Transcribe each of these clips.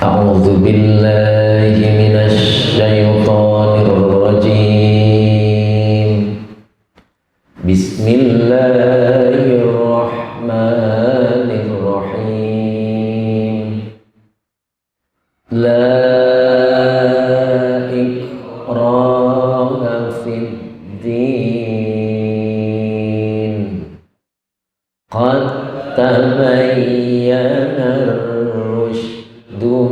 A'udzu billahi minasy syaithanir rajim. Bismillahirrahmanirrahim. La ikraha fid din. Qad tabayyana ar-rusydu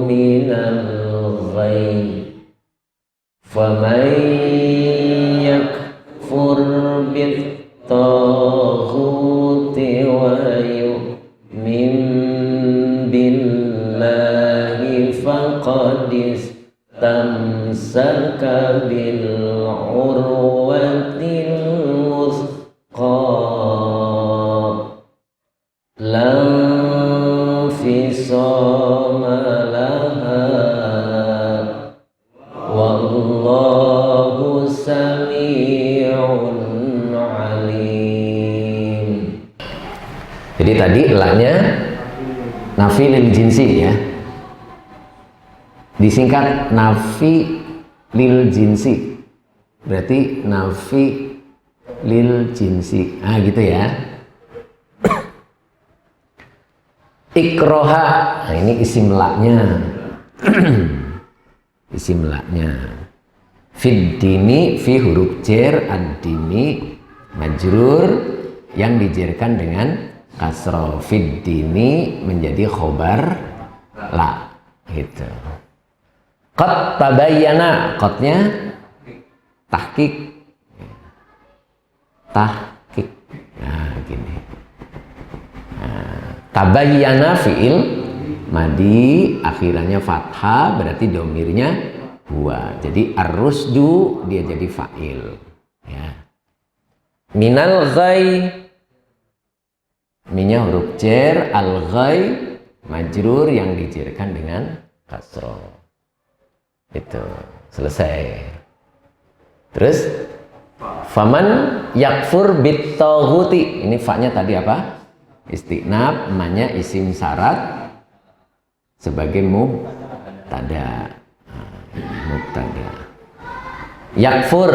minal ghayy. Faman yakfur bit-taghuti wa yu'min billahi faqad istamsaka bil urwatil wuthqa la fisama laha wallahu sami'un alim. Jadi tadi la-nya nafi lil jinsi ya, disingkat nafi lil jinsi, berarti nafi lil jinsi, gitu ya. Ikroha, nah ini isim la-nya. Isim la-nya. Fid dini, fi huruf jer, ad-dini majrur yang dijerkan dengan kasroh. Fid dini menjadi khobar la, gitu. Qad tabayyana, qadnya tahqiq. Tahqiq. Nah, gini. Tabayyana fi'il madi, akhirannya fathah, berarti domirnya huwa. Jadi ar-rusdu dia jadi fa'il ya. Minal ghayy, minnya huruf jer, al-ghayy majrur yang dijerkan dengan kasroh. Itu selesai. Terus faman yakfur bit-taghuti, ini fa-nya tadi apa? Istiqnab, ma-nya isim syarat sebagai mubtada. Mubtada. Yakfur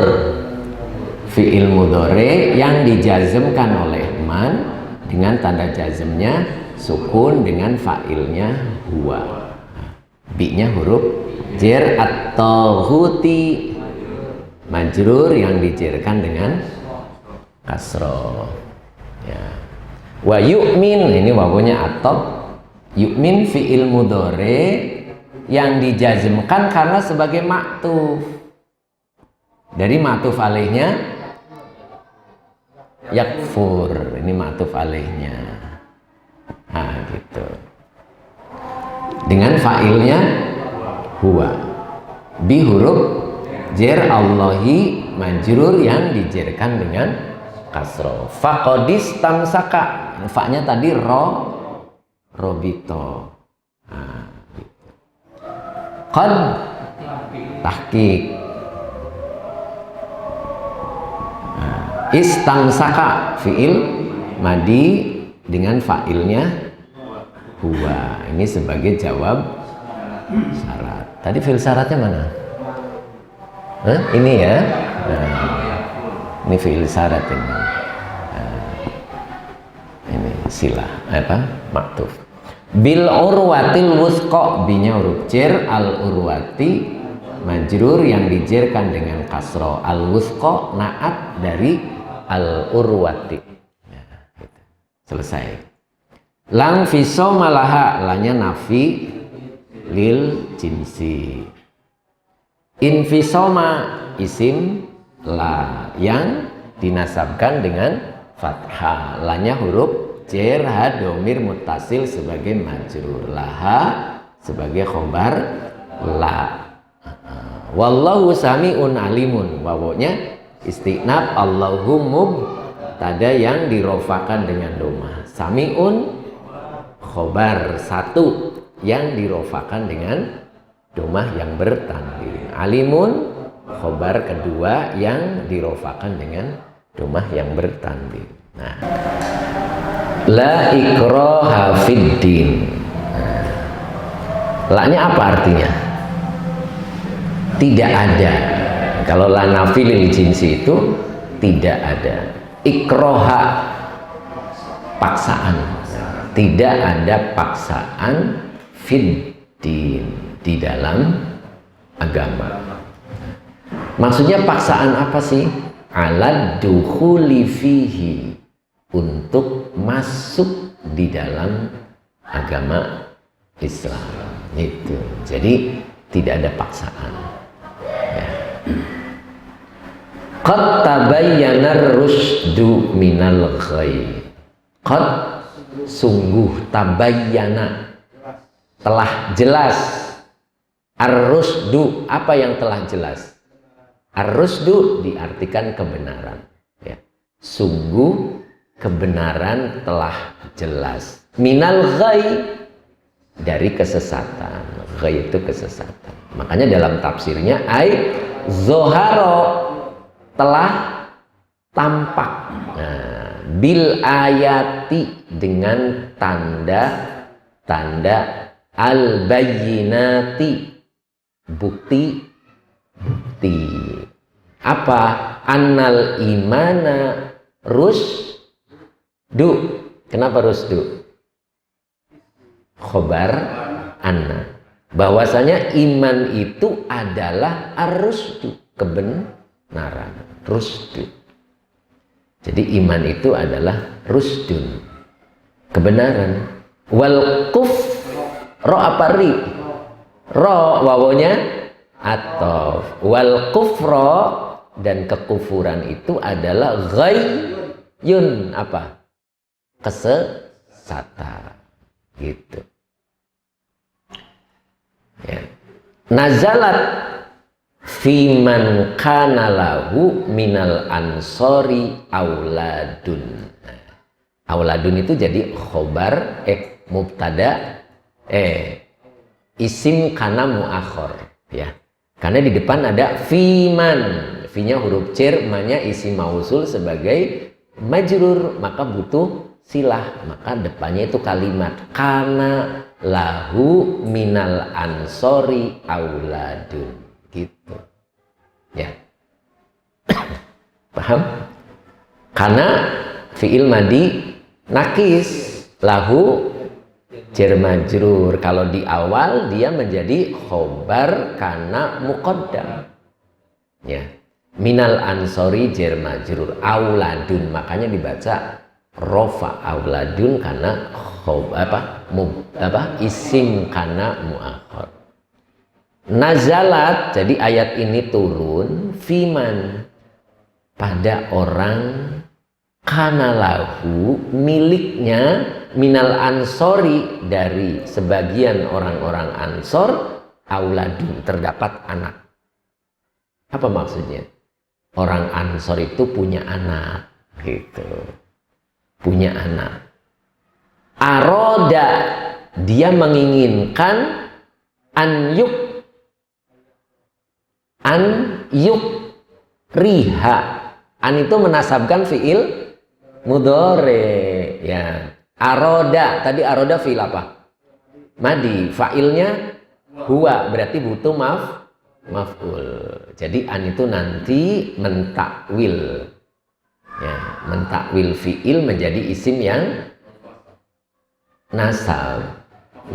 fi'il mudhari yang dijazmkan oleh man dengan tanda jazmnya sukun dengan fa'ilnya huwa. Bi-nya huruf jer, at-taghuti majrur yang dijerkan dengan kasroh ya. Wa yu'min, ini wawunya atop. Yu'min fi'il mudhari yang dijazmkan karena sebagai maktuf. Dari maktuf alaihnya yakfur, ini maktuf alaihnya. Nah, gitu. Dengan fa'ilnya huwa. Bi huruf jer Allahi majrur yang dijerkan dengan kasroh. Faqadis tamsaka, fa-nya tadi robito. Nah, gitu. Qad tahqiq. Nah, istamsaka fi'il madi dengan fa'ilnya huwa. Ini sebagai jawab syarat. Tadi fi'il syaratnya mana? Ini ya. Ini fi'il syarat ini. Ini silah apa? Maktuf. Bil urwatil wuthqa, binya huruf jer, al urwati majrur yang dijerkan dengan kasroh. Al wuthqa naat dari al urwati. Ya, gitu. Selesai. Lang fisoma laha, lanya nafi lil jinsi. Infisoma isim la yang dinasabkan dengan fathah, lanya huruf jer, ha domir muttasil sebagai majrur, laha sebagai khobar la. Wallahu sami'un alimun, wawunya istiqnab, Allahu mubtada yang dirofakan dengan domah, sami'un khobar satu yang dirofakan dengan domah yang bertanwin, alimun khobar kedua yang dirofakan dengan domah yang bertanwin. Nah, la ikraha fid din. La-nya apa artinya? Tidak ada. Kalau la nafi lil jinsi itu tidak ada. Ikroha, paksaan. Tidak ada paksaan fiddin, di dalam agama. Maksudnya paksaan apa sih? Ala dukhuli fihi, untuk masuk di dalam agama Islam. Itu. Jadi tidak ada paksaan. Ya. Qad tabayyana rusdu minal ghayy. Qad, sungguh, tabayyana, telah jelas. Ar-rusdu, apa yang telah jelas? Ar-rusdu diartikan kebenaran. Ya. Sungguh kebenaran telah jelas. Minal ghayy, dari kesesatan. Ghayy itu kesesatan. Makanya dalam tafsirnya ai zoharo, telah tampak. Nah, bil ayati, dengan tanda-tanda, al bayyinati, bukti. Apa? Annal imana rusdu. Kenapa rusdu? Khobar anna, bahwasanya iman itu adalah ar-rusdu, kebenaran. Rusdu. Jadi iman itu adalah rusdun, kebenaran. Wal kufro, apa ri? Ro, wawonya atof. Wal kufro, dan kekufuran itu adalah ghayyun, apa? Kesesatan. Gitu. Ya. Nazalat fiman kana lahu minal ansori auladun. Auladun itu jadi khobar mubtada isim kana muakhor, ya. Karena di depan ada fiman, fi-nya huruf jar, ma-nya isim mausul sebagai majrur, maka butuh silah, maka depannya itu kalimat kana lahu minal ansori auladun, gitu ya. Paham? Karena fi'il madi nakis, lahu jar majrur, kalau di awal dia menjadi khobar kana muqaddam, ya. Minal ansori jar majrur, auladun, makanya dibaca rofa auladun karena isim kana muakhor. Nazalat, jadi ayat ini turun fiman, pada orang kana lahu, miliknya, minal ansori, dari sebagian orang-orang ansor, auladun, terdapat anak. Apa maksudnya? Orang ansor itu punya anak, gitu. Punya anak. Aroda, dia menginginkan an yuk riha. An itu menasabkan fiil mudhore, ya. Aroda, tadi aroda fiil apa? Madi, failnya huwa, berarti butuh maf'ul. Jadi an itu nanti mentakwil, ya, mentakwil fiil menjadi isim yang nasab,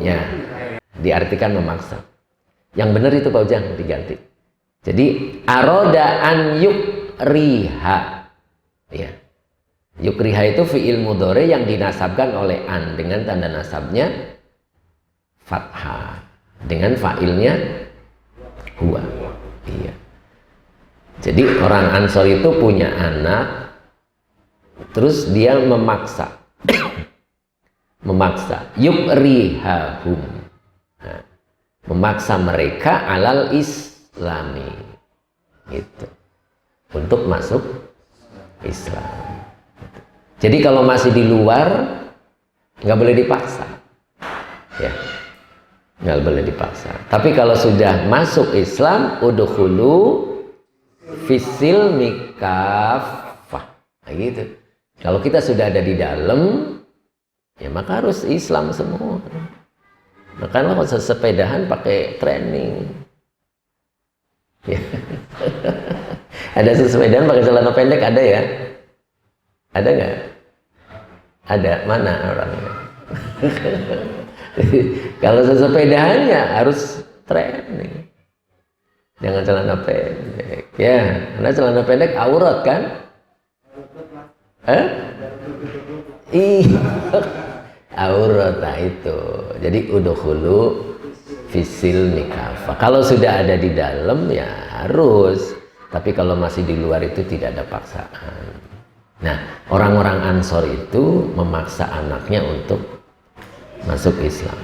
ya, diartikan memaksa. Yang benar itu Pak Ujang, diganti. Jadi aroda an yukriha, ya. Yukriha itu fiil mudhore yang dinasabkan oleh an dengan tanda nasabnya fathah, dengan failnya huwa. Iya. Jadi orang ansor itu punya anak, terus dia memaksa. Memaksa, yukrihahum, nah, memaksa mereka alal islami, gitu, untuk masuk Islam. Jadi kalau masih di luar nggak boleh dipaksa, ya, nggak boleh dipaksa. Tapi kalau sudah masuk Islam, udkhulu fisil mikafah, nah, gitu. Kalau kita sudah ada di dalam, ya maka harus Islam semua. Makanya kalau sepedahan pakai training. Ya. Ada sepedahan pakai celana pendek ada ya? Ada nggak? Ada, mana orangnya? Kalau sesepedahan ya harus training. Jangan celana pendek. Ya, karena celana pendek aurat kan? Iya. Aurat, nah itu. Jadi udkhulu fisil nikah. Kalau sudah ada di dalam ya harus. Tapi kalau masih di luar itu tidak ada paksaan. Nah, orang-orang Ansor itu memaksa anaknya untuk masuk Islam.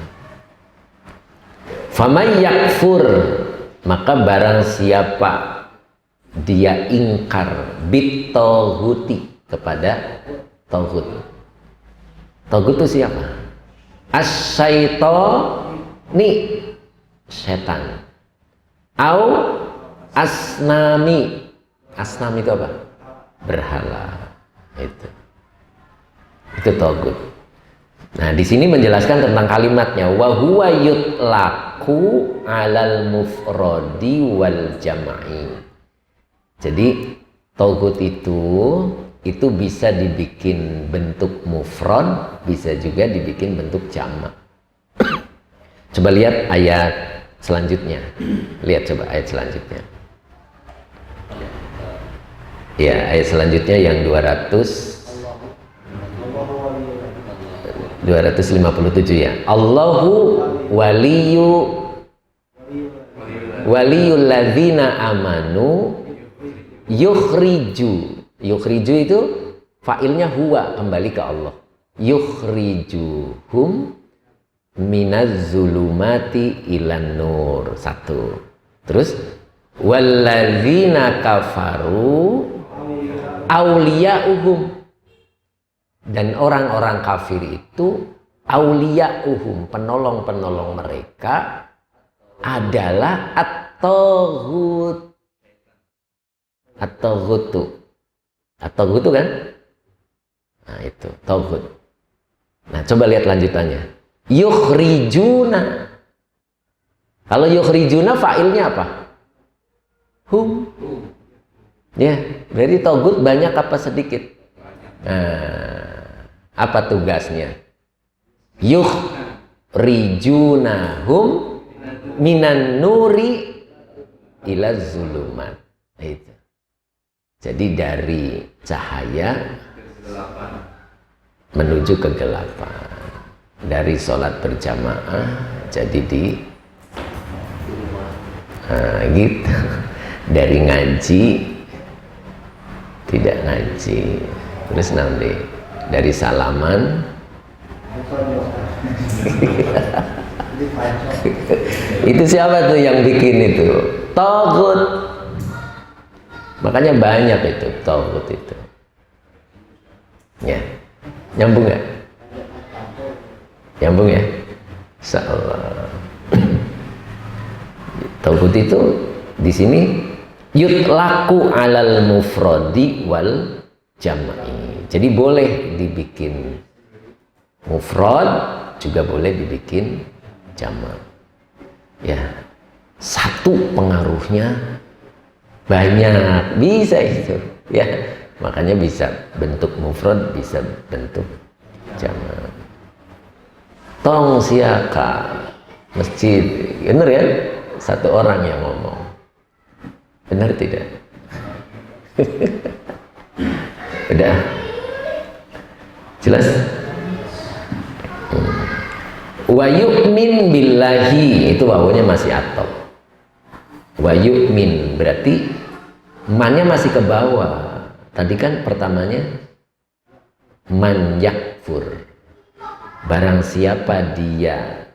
Faman yakfur, maka barang siapa dia ingkar bittohuti kepada tauhid. Tauhid itu siapa? As-syaitoni, setan. Au asnami. Asnami itu apa? Berhala. Itu tauhid. Nah, di sini menjelaskan tentang kalimatnya wa huwa yutlaqu 'alal mufradi wal jam'i. Jadi tauhid itu bisa dibikin bentuk mufrad, bisa juga dibikin bentuk jamak. Coba lihat ayat selanjutnya. Lihat coba ayat selanjutnya. Ya, ayat selanjutnya yang 257 ya. Allahu waliyul ladzina amanu yukhriju. Yukhriju itu fa'ilnya huwa, kembali ke Allah. Yukhrijuhum minaz zulumati ilan nur. Satu. Terus walladzina kafaru auliya'uhum, dan orang-orang kafir itu auliya'uhum, penolong-penolong mereka adalah at-taghut. At-taghutu. At-taghutu kan? Nah, itu taghut. Nah, coba lihat lanjutannya. Yukhrijuna. Kalau yukhrijuna fa'ilnya apa? Hum. Ya, berarti taghut banyak apa sedikit? Nah, apa tugasnya? Yukhrijunahum minan nuri ila zulumat. Itu. Jadi dari cahaya menuju kegelapan. Dari sholat berjamaah jadi di gitu. Dari ngaji tidak ngaji. Terus nanti dari salaman itu siapa tuh yang bikin itu? Taghut. Makanya banyak itu taghut itu. Ya, nyambung ya? Nyambung ya? Insyaallah. Taghut itu di sini yutlaku alal mufradi wal jam'i. Jadi boleh dibikin mufrad, juga boleh dibikin jamak. Ya, satu pengaruhnya banyak, bisa itu. Ya, makanya bisa bentuk mufrad, bisa bentuk jamak. Tong siaka masjid, benar ya? Satu orang yang ngomong. Benar tidak? Udah jelas? Wa yu'min billahi, itu wawunya masih atop. Wa yu'min berarti mannya masih ke bawah. Tadi kan pertamanya man yakfur, barang siapa dia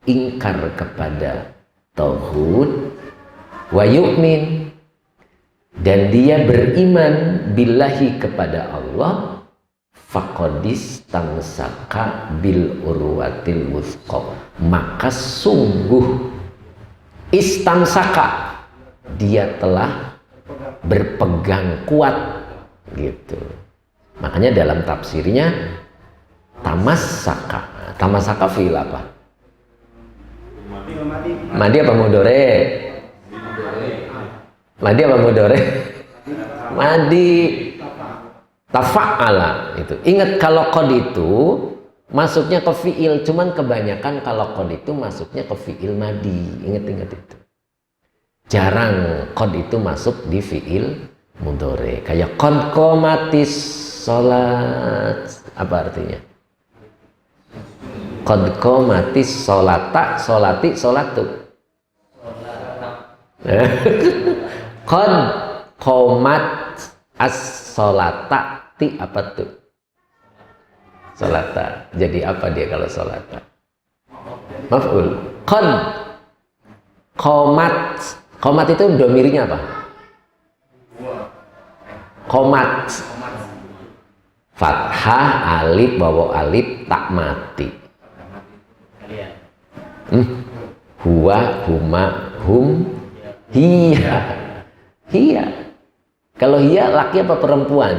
ingkar kepada tauhid, wa yu'min, dan dia beriman billahi kepada Allah, faqadis tamsaka bil urwatil wuthqa, maka sungguh istamsaka, dia telah berpegang kuat gitu. Makanya dalam tafsirnya tamassaka. Tamassaka fi'il apa? Madi apa mudore? Madi apa mudore? Madi tafa'ala itu. Ingat kalau qad itu masuknya ke fiil, cuman kebanyakan kalau qad itu masuknya ke fiil madi. Ingat itu. Jarang qad itu masuk di fiil mudhari. Kayak qad qomatis sholat. Apa artinya? Qad qomatis sholata, sholati, sholatu. Qad qomat as-sholata, ti apa tuh? Sholata. Jadi apa dia kalau sholata? Maf'ul. Qad qomat. Qomat itu domirinya apa? Qomat. Fathah, alif, bawa alif, tak mati. Huwa, huma, hum, hiya. Hiya. Kalau hiya laki apa perempuan?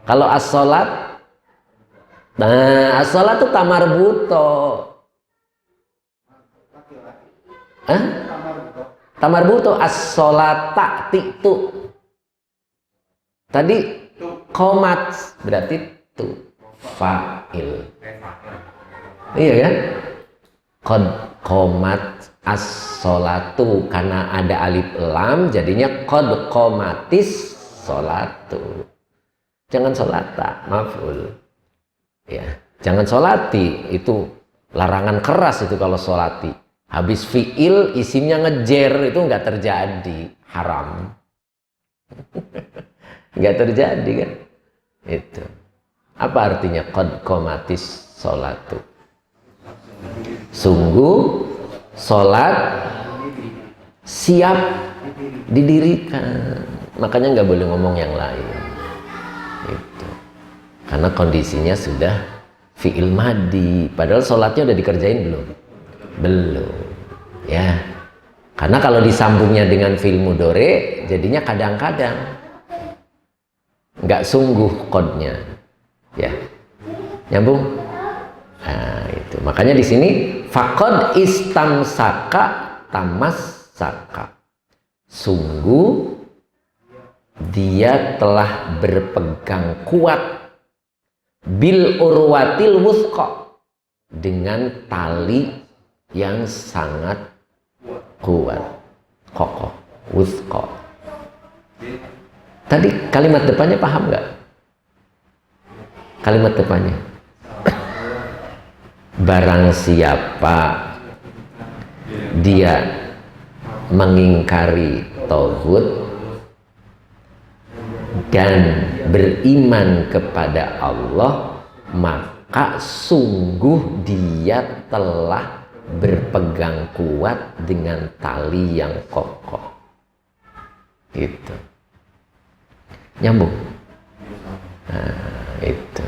Kalau as-sholat, nah as-sholat itu tamarbuto. Tamarbuto as-sholata titu. Tadi qomat berarti tu fa'il. Iya kan? Qad qomat as-sholatu, karena ada alif lam jadinya qad qomatis sholatu. Jangan sholata, maf'ul. Ya, jangan sholati, itu larangan keras itu kalau sholati. Habis fi'il isimnya ngejer itu nggak terjadi, haram. Nggak terjadi kan? Itu. Apa artinya qad qomatis sholatu? Sungguh sholat siap didirikan. Makanya nggak boleh ngomong yang lain. Itu. Karena kondisinya sudah fi'il madi. Padahal sholatnya udah dikerjain belum? Belum. Ya. Karena kalau disambungnya dengan fi'il mudhari jadinya kadang-kadang nggak sungguh kodnya. Ya. Nyambung? Nah, itu. Makanya di sini faqad istamsaka tamassaka. Sungguh dia telah berpegang kuat bil urwatil wuthqa, dengan tali yang sangat kuat, kokoh, wuthqa. Tadi kalimat depannya paham nggak? Kalimat depannya. Barang siapa dia mengingkari tauhid dan beriman kepada Allah, maka sungguh dia telah berpegang kuat dengan tali yang kokoh. Gitu. Nyambung. Nah, itu.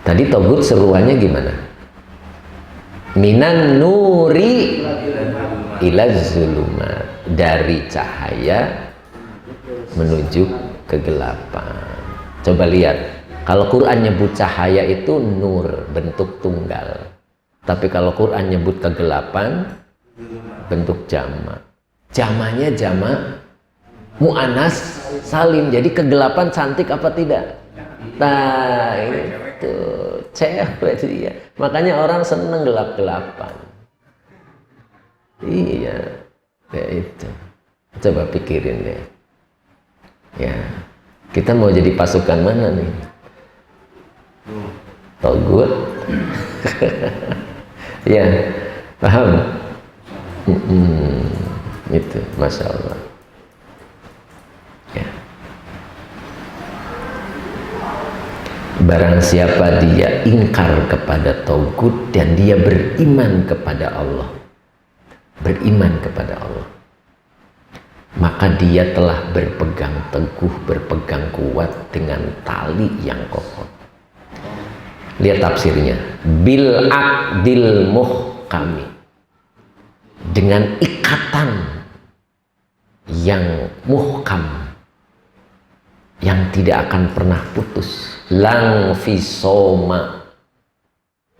Tadi tauhid seruannya gimana? Minan nuri ila zulumat, dari cahaya menuju kegelapan. Coba lihat, kalau Quran nyebut cahaya itu nur, bentuk tunggal. Tapi kalau Quran nyebut kegelapan, bentuk jamak. Jamaknya jamak mu'annas salim. Jadi kegelapan cantik apa tidak? Nah, itu cewek dia. Makanya orang seneng gelap-gelapan. Iya, ya itu. Coba pikirin deh. Ya, kita mau jadi pasukan mana nih? Togut? Ya, paham? Itu, masya Allah. Ya. Barang siapa dia ingkar kepada tauhid dan dia beriman kepada Allah, beriman kepada Allah, maka dia telah berpegang teguh, berpegang kuat dengan tali yang kokoh. Lihat tafsirnya, bil aqdil muhkami, dengan ikatan yang muhkam, yang tidak akan pernah putus. Lang fisoma,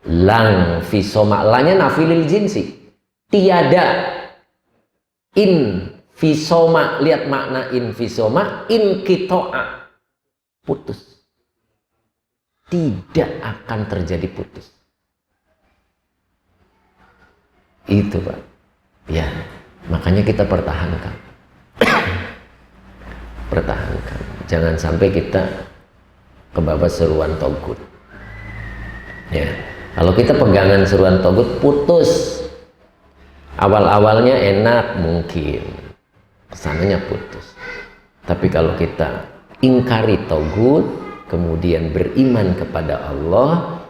Lang fisoma, lanya nafilil jinsi, tiada. In fisoma, lihat makna in fisoma, in kitoa, putus, tidak akan terjadi putus. Itu Pak ya, makanya kita pertahankan. Pertahankan, jangan sampai kita kebawa seruan togut ya. Kalau kita pegangan seruan togut, putus. Awal-awalnya enak mungkin, kesananya putus. Tapi kalau kita ingkari togut, kemudian beriman kepada Allah,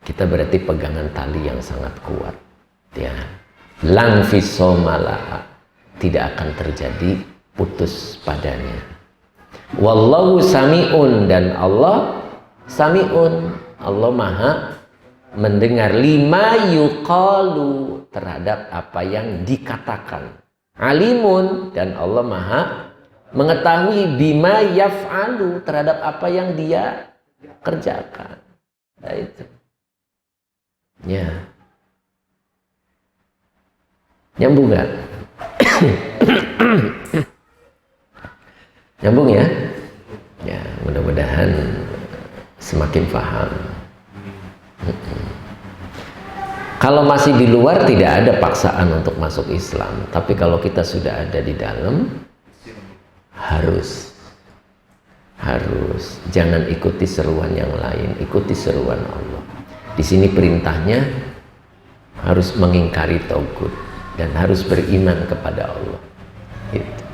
kita berarti pegangan tali yang sangat kuat ya. Lang fisomala, tidak akan terjadi putus padanya. Wallahu sami'un, dan Allah sami'un, Allah maha mendengar, lima yuqalu, terhadap apa yang dikatakan. Alimun, dan Allah maha mengetahui, bima yaf'alu, terhadap apa yang dia kerjakan. Nah, itu ya, nyambung nggak? Nyambung ya? Ya, mudah-mudahan semakin paham. Kalau masih di luar tidak ada paksaan untuk masuk Islam, tapi kalau kita sudah ada di dalam, harus jangan ikuti seruan yang lain, ikuti seruan Allah. Di sini perintahnya harus mengingkari togut dan harus beriman kepada Allah. Gitu.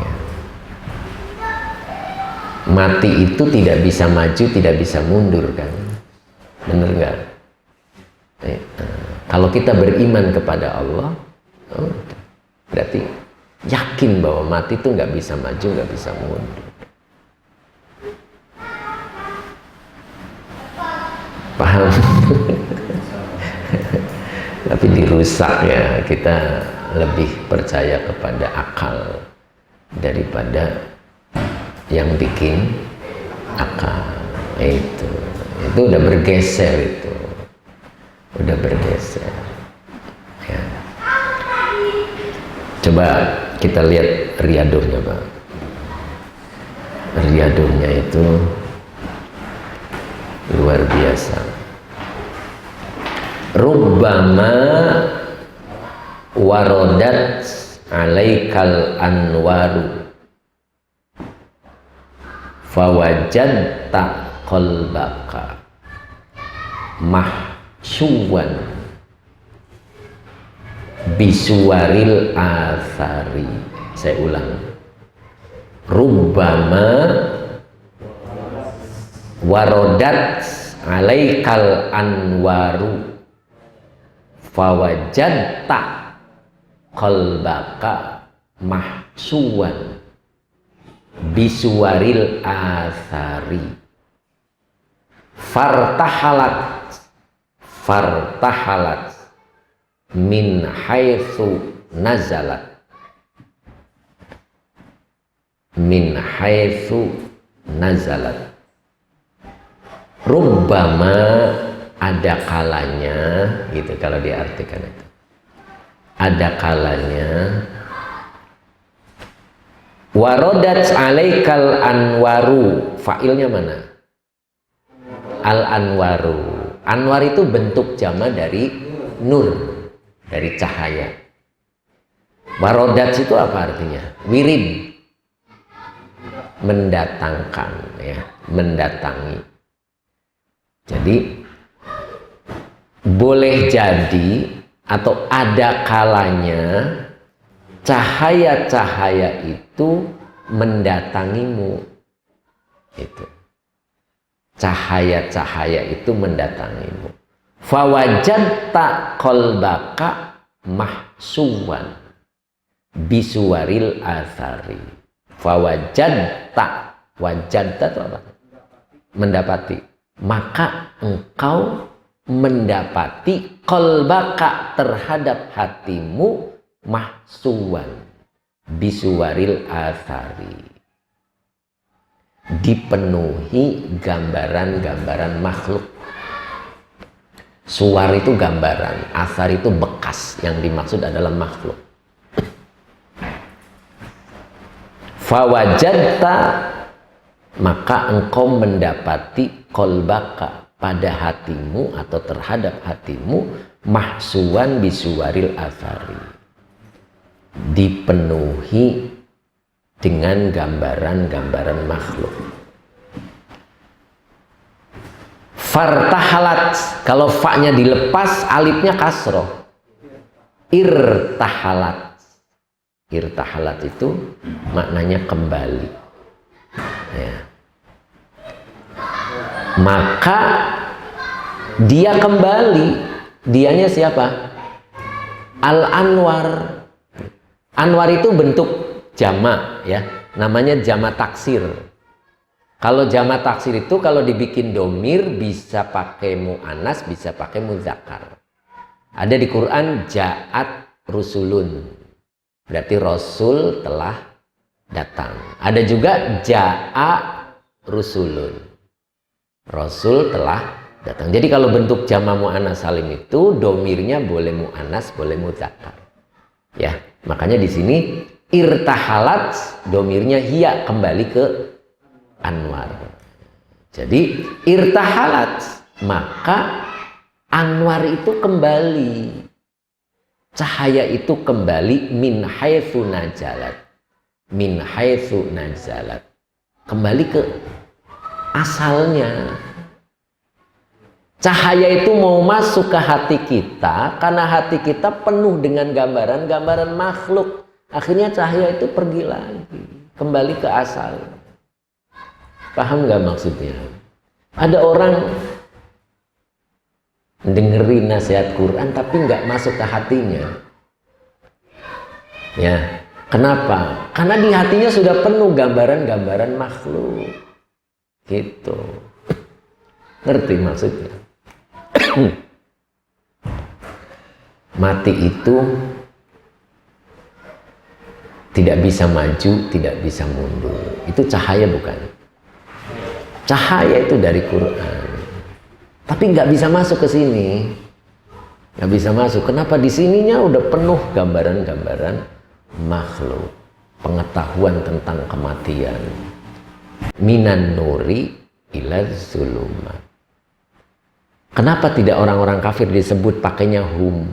Ya. Mati itu tidak bisa maju, tidak bisa mundur kan? Bener nggak? Kalau kita beriman kepada Allah, berarti yakin bahwa mati itu nggak bisa maju, nggak bisa mundur. Paham? Tapi dirusak ya, kita lebih percaya kepada akal daripada yang bikin akal. Itu udah bergeser, itu udah bergeser ya. Coba kita lihat riadohnya Pak. Riadohnya itu luar biasa. Rubbama warodat alaikal anwaru fawajadta qalbaka mahsyuwan bisuwaril athari. Saya ulang. Rubbama warodat alaikal anwaru fawajadta qalbaka mahsyuwan bisuwaril athari fartahalat min haitsu nazalat rubbama, ada kalanya gitu kalau diartikan itu, ada kalanya warodat alaikal anwaru, fa'ilnya mana? Al anwaru. Anwar itu bentuk jama dari nur, dari cahaya. Warodat itu apa artinya? Wirid, mendatangkan ya, mendatangi. Jadi boleh jadi atau ada kalanya cahaya-cahaya itu mendatangimu. Itu cahaya-cahaya itu mendatangimu. Fawajadta qalbaka mahsuwan bisuwaril athari. Fawajadta, wajadta itu apa? Mendapati. Maka engkau mendapati qalbaka, terhadap hatimu, mahsuwan bisuwaril athari, dipenuhi gambaran-gambaran makhluk. Suwar itu gambaran, asar itu bekas, yang dimaksud adalah makhluk. Fawajadta, maka engkau mendapati kolbaka, pada hatimu atau terhadap hatimu, mahsuwan bisuwaril asari, dipenuhi dengan gambaran-gambaran makhluk. Fartahalat, kalau fa-nya dilepas, alifnya kasroh. Irtahalat. Irtahalat itu maknanya kembali. Ya. Maka dia kembali. Dianya siapa? Al-Anwar. Anwar itu bentuk jamak, ya. Namanya jamak taksir. Kalau jamak taksir itu kalau dibikin domir bisa pakai mu'anas, bisa pakai muzakkar. Ada di Quran ja'at rusulun, berarti rasul telah datang. Ada juga ja'a rusulun, rasul telah datang. Jadi kalau bentuk jamak mu'anas salim itu domirnya boleh mu'anas, boleh muzakkar. Ya, makanya di sini irtahalat, domirnya hiya, kembali ke Anwar. Jadi irtahalat, maka Anwar itu kembali, cahaya itu kembali, min haitsu najalat, min haitsu nazalat, kembali ke asalnya. Cahaya itu mau masuk ke hati kita karena hati kita penuh dengan gambaran-gambaran makhluk. Akhirnya cahaya itu pergi lagi, kembali ke asal. Paham nggak maksudnya? Ada orang dengerin nasihat Quran tapi nggak masuk ke hatinya. Ya, kenapa? Karena di hatinya sudah penuh gambaran-gambaran makhluk. Gitu. Ngerti maksudnya? Mati itu tidak bisa maju, tidak bisa mundur. Itu cahaya bukan? Cahaya itu dari Quran, tapi nggak bisa masuk ke sini, nggak bisa masuk. Kenapa? Di sininya udah penuh gambaran-gambaran makhluk, pengetahuan tentang kematian. Minan nuri ila zulumat. Kenapa tidak orang-orang kafir disebut pakainya hum,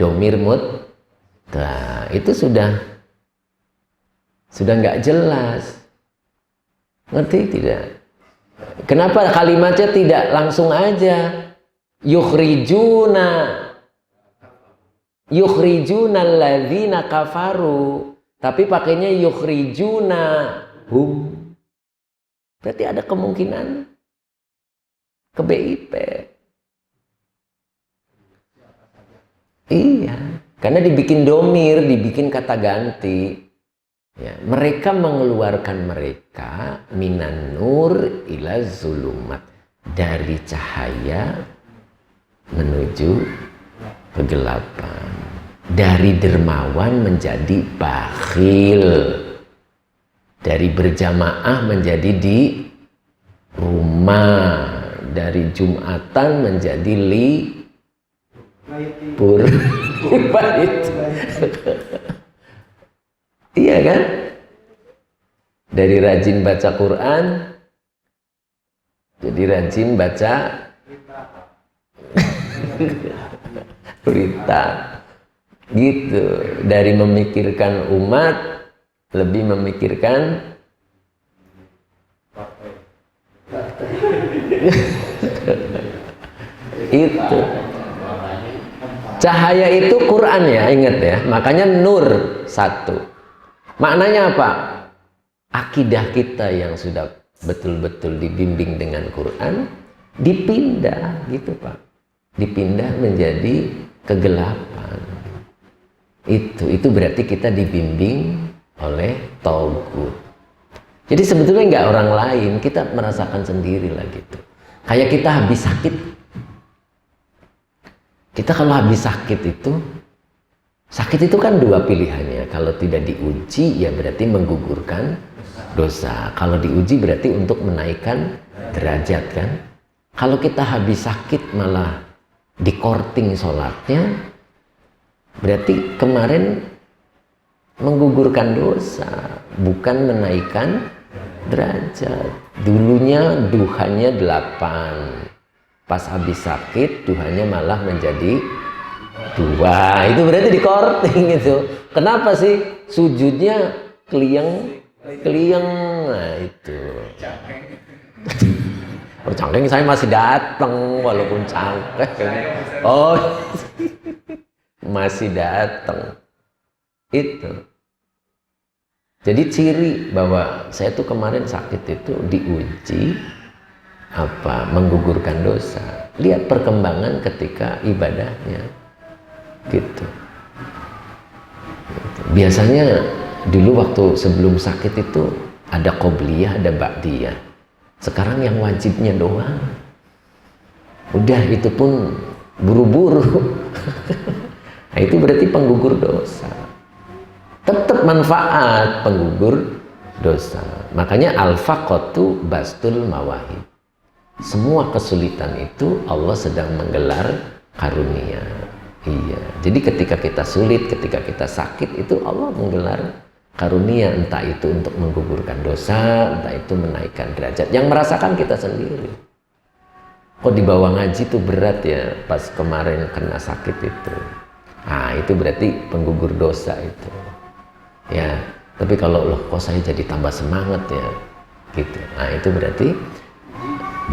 domir mut? Nah, itu sudah nggak jelas. Ngerti tidak? Kenapa kalimatnya tidak langsung aja yukhrijuna alladzina kafaru, tapi pakainya yukhrijuna hum. Berarti ada kemungkinan ke BIP. Iya, karena dibikin domir, dibikin kata ganti. Ya, mereka mengeluarkan mereka minan nur ila zulumat, dari cahaya menuju kegelapan, dari dermawan menjadi bakhil, dari berjamaah menjadi di rumah, dari Jumatan menjadi libur. Iya kan? Dari rajin baca Quran jadi rajin baca berita. Gitu. Dari memikirkan umat lebih memikirkan itu. Cahaya itu Quran ya, ingat ya. Makanya nur satu. Maknanya apa? Akidah kita yang sudah betul-betul dibimbing dengan Quran dipindah gitu Pak. Dipindah menjadi kegelapan. Itu berarti kita dibimbing oleh Taugut. Jadi sebetulnya nggak orang lain, kita merasakan sendiri lah gitu. Kayak kita habis sakit. Kita kalau habis sakit itu kan dua pilihannya. Kalau tidak diuji ya berarti menggugurkan dosa. Kalau diuji berarti untuk menaikkan derajat kan. Kalau kita habis sakit malah dikorting sholatnya, berarti kemarin menggugurkan dosa, bukan menaikkan derajat. Dulunya duhanya 8, pas habis sakit duhanya malah menjadi 2. Itu berarti dikorting itu. Kenapa sih sujudnya kliang? Nah itu. Oh, cangkeng saya masih datang walaupun cangkeng. Oh, masih datang. Itu. Jadi ciri bahwa saya tuh kemarin sakit itu diuji menggugurkan dosa. Lihat perkembangan ketika ibadahnya. Gitu. Biasanya dulu waktu sebelum sakit itu ada qobliyah, ada ba'diyah. Sekarang yang wajibnya doang. Udah itu pun buru-buru. Nah, itu berarti penggugur dosa. Tetap manfaat penggugur dosa. Makanya al-faqatu bastul mawahib. Semua kesulitan itu Allah sedang menggelar karunia. Iya. Jadi ketika kita sulit, ketika kita sakit, itu Allah menggelar karunia, entah itu untuk menggugurkan dosa, entah itu menaikkan derajat. Yang merasakan kita sendiri. Kok dibawa ngaji itu berat ya pas kemarin kena sakit itu. Nah, itu berarti penggugur dosa itu. Ya, tapi kalau loh kok saya jadi tambah semangat ya. Gitu. Nah, itu berarti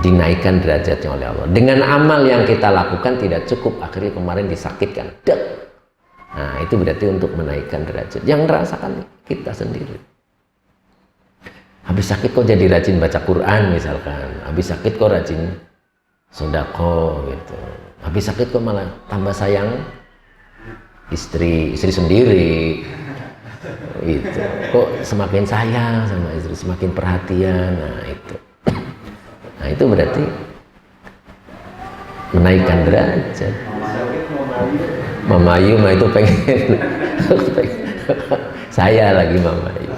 dinaikkan derajatnya oleh Allah. Dengan amal yang kita lakukan tidak cukup, akhirnya kemarin disakitkan. Dek. Nah, itu berarti untuk menaikkan derajat. Yang merasakan kita sendiri. Habis sakit kok jadi rajin baca Quran misalkan. Habis sakit kok rajin sedekah gitu. Habis sakit kok malah tambah sayang istri sendiri. Gitu. Kok semakin sayang sama istri, semakin perhatian. Nah, itu. Nah, itu berarti menaikkan derajat. Mama Ayu mah itu pengen saya lagi Mama Ayu.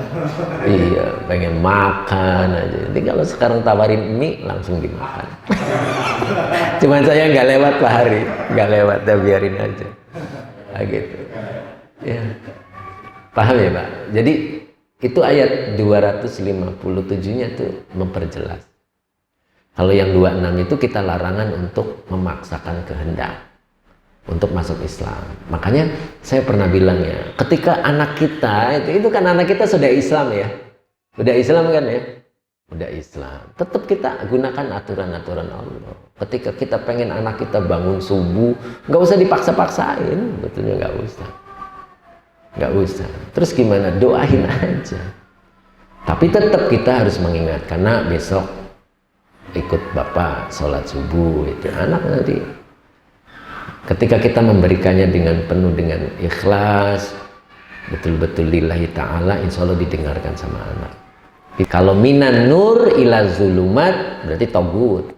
Iya, pengen makan aja. Jadi kalau sekarang tawarin mie langsung dimakan. Cuman saya nggak lewat Pak Hari, nggak lewat, dah biarin aja. Nah, gitu. Ya. Paham ya Pak? Jadi itu ayat 257-nya tuh memperjelas. Kalau yang 26 itu kita larangan untuk memaksakan kehendak untuk masuk Islam. Makanya saya pernah bilang ya, ketika anak kita itu kan anak kita sudah Islam ya, udah Islam kan ya, udah Islam. Tetap kita gunakan aturan-aturan Allah. Ketika kita pengen anak kita bangun subuh, nggak usah dipaksa-paksain, betulnya nggak usah. Terus gimana? Doain aja. Tapi tetap kita harus mengingat, karena besok ikut bapak sholat subuh itu anak nanti. Ketika kita memberikannya dengan penuh dengan ikhlas, betul-betul lillahi ta'ala, insya Allah didengarkan sama anak. Kalau minan nur ila zulumat berarti togut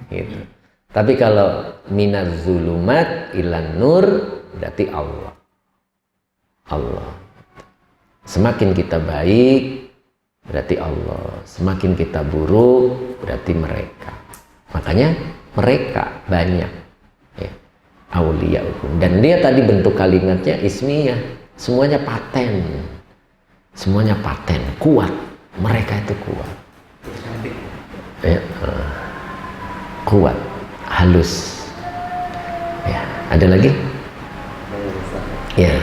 gitu. Tapi kalau minaz zulumat ila nur berarti Allah. Semakin kita baik berarti Allah, semakin kita buruk berarti mereka. Makanya mereka banyak ya, aulia hukum. Dan dia tadi bentuk kalimatnya ismiyah, semuanya paten, kuat. Mereka itu kuat ya, kuat, halus ya. Ada lagi ya.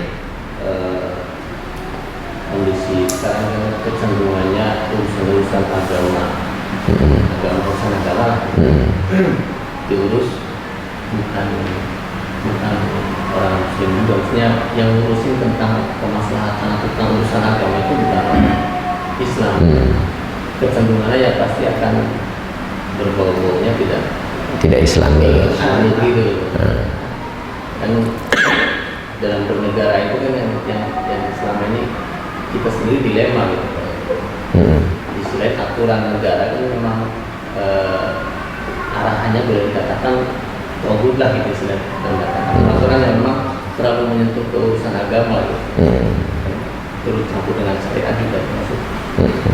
Kondisi sekarang kecenderungannya urusan agama, urusan agama diurus bukan orang muslim juga, maksudnya yang ngurusin tentang kemaslahatan atau tentang urusan agama itu bukan orang Islam. Kecenderungannya ya pasti akan berbau-baunya tidak Islami gitu. Kan dalam bernegara itu kan yang selama ini kita sendiri dilema gitu. Di selain aturan negara kan memang arahannya boleh dikatakan togut lah gitu, selain aturan yang memang terlalu menyentuh ke urusan agama gitu. Terus campur dengan syariat juga termasuk.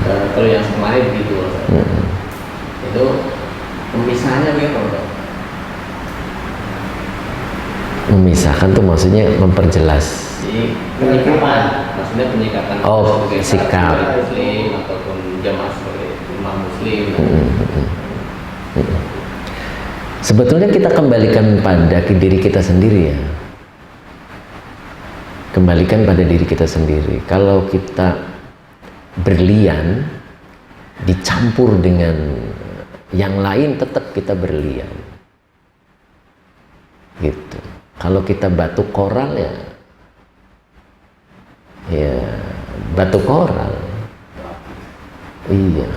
Kalau yang kemarin begitu itu pemisahannya bagaimana? memisahkan tuh maksudnya memperjelas. Jadi penyikapan, maksudnya penyikapan Oh, sebagai sikap. muslim ataupun jamaah sebagai umat muslim. Sebetulnya kita kembalikan pada diri kita sendiri ya. Kembalikan pada diri kita sendiri. Kalau kita berlian dicampur dengan yang lain, tetap kita berlian. Gitu. Kalau kita batu koral ya batu koral. Iya.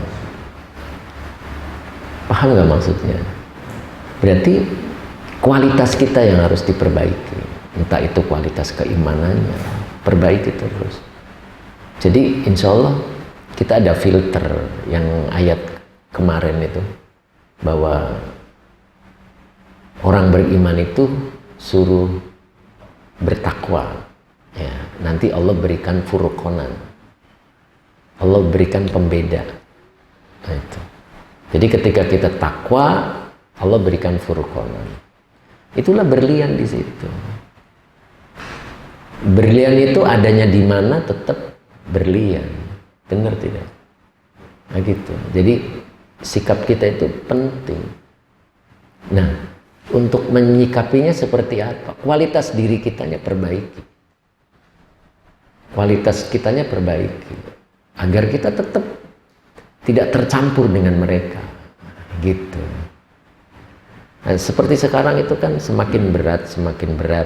Paham nggak maksudnya? Berarti kualitas kita yang harus diperbaiki. Entah itu kualitas keimanannya, perbaiki terus. Jadi insya Allah kita ada filter yang ayat kemarin itu, bahwa orang beriman itu suruh bertakwa. Ya, nanti Allah berikan furqonan, Allah berikan pembeda. Nah, itu. Jadi ketika kita takwa, Allah berikan furqonan. Itulah berlian di situ. Berlian itu adanya di mana tetap berlian. Benar tidak? Nah gitu. Jadi sikap kita itu penting. Nah, untuk menyikapinya seperti apa? Kualitas diri kitanya perbaiki. Kualitas kitanya perbaiki. Agar kita tetap tidak tercampur dengan mereka. Gitu. Nah, seperti sekarang itu kan semakin berat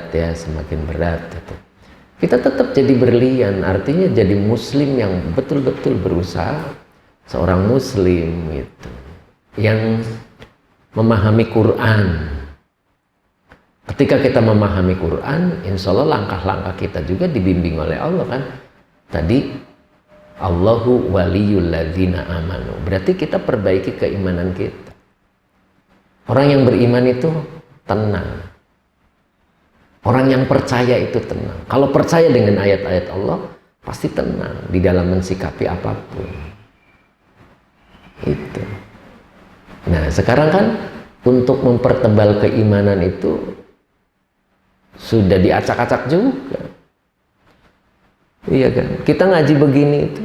ya, semakin berat itu. Kita tetap jadi berlian, artinya jadi muslim yang betul-betul berusaha, seorang muslim gitu, yang memahami Quran. Ketika kita memahami Quran, insya Allah langkah-langkah kita juga dibimbing oleh Allah kan. Tadi Allahu waliyul ladzina amanu. Berarti kita perbaiki keimanan kita. Orang yang beriman itu tenang. Orang yang percaya itu tenang. Kalau percaya dengan ayat-ayat Allah, pasti tenang di dalam mensikapi apapun. Itu. Nah, sekarang kan untuk mempertebal keimanan itu sudah diacak-acak juga. Iya kan? Kita ngaji begini itu